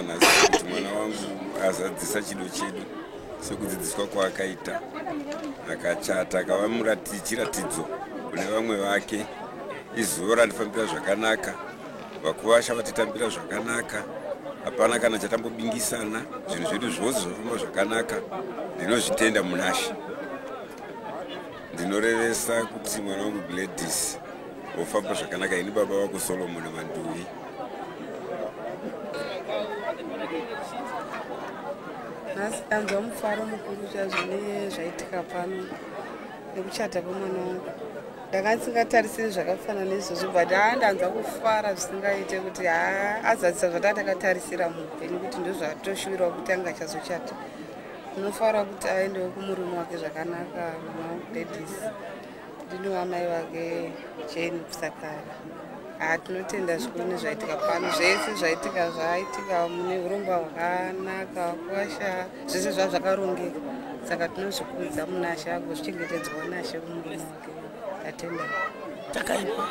nhasi kuti mwana wangu azadzisa chido chedu sekudzidziswa kwaakaita akachata akava chiratidzo kune vamwe vake. Izuva randifambira zvakanaka, vakuvasha vatitambira zvakanaka, hapana kana chatambobingisana, zvinhu zvedu zvose zvofamba zvakanaka. Ndinozvitenda munaShe. Ndinorevesa kuti mwana wangu Gladys ofamba zvakanaka ini baba wako Solomon Manduwi. Nhasi ndanzwa mufaro mukuru zvazvine zvaitika pano nekuchata kwemwana wangu. Ndanga ndisingatarisiri zvakafanana neizvozvo, but ndanzwa kufara zvisingaite kuti azadzisa zvatakatarisira muupenyu kuti ndozvatoshuwirawo kuti anga achazochata. Ndinofara kuti aendewo kumurume wake zvakanaka, mwana wangu Gladys. Ndino amai vake Jane Kusakara. Tinotenda zvikuru nezvaitika pano. Zvese zvaitika mune urongwa hwakanaka, kwasha zvese zvakarongeka. Saka tinozvikudza munaShe agozvichengetedzwa naShe kumurume wake. Tatenda. Takaipa.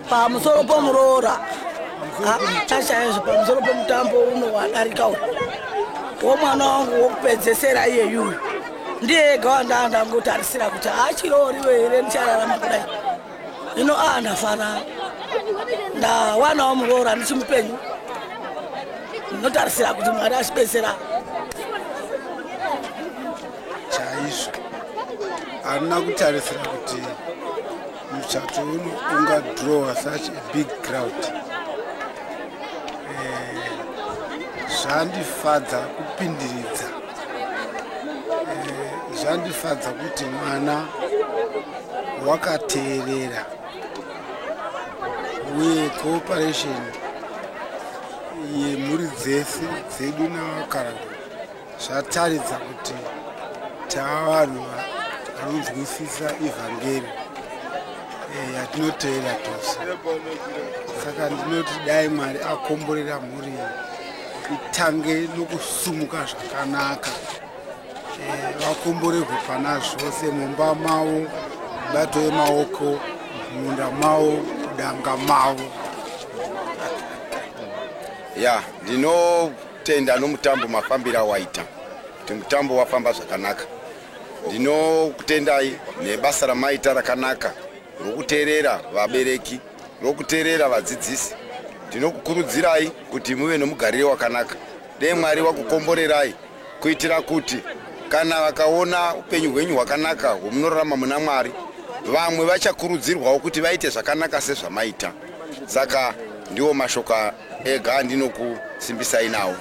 Pamusoro pomuroora. Tashaya pamusoro pomutambo uno wadarika uno. Womwana wangu wokupedzesera iyeyu. Ndiye ega wandangotarisira kuti achiroriwe here ndichararama kudai. Hino ndafara. Ndawanawo muroora ndichimupenyu. Ndinotarisira kuti Mwari achibetsera. Chaizvo harina kutarisira kuti muchato uno ungadrowa such a big crowd. Zvandifadza kupindiridza, zvandifadza kuti mwana wakateerera uye cooperation yemhuri dzese dzedu navakarani zvataridza kuti tavanhu vanonzwisisa ivhangeri yatinoteera tose. Saka ndinoti dai Mwari akomborera mhuri itange nokusumuka zvakanaka, vakomborerwe pana zvose, mumba mavo, mibato yemaoko, munda mavo, kudanga mavo. Ndinotenda nomutambo mafambiro waita kuti mutambo wafamba zvakanaka. Ndinokutendai nebasa ramaita rakanaka rokuteerera vabereki, rokuteerera vadzidzisi. Ndinokukurudzirai kuti muve nomugariro wakanaka. Dei Mwari wakukomborerai kuitira kuti kana vakaona upenyu hwenyu hwakanaka hwamunorarama muna Mwari, vamwe vachakurudzirwawo kuti vaite zvakanaka sezvamaita. Saka ndiwo mashoko ega ndinokusimbisai nawo.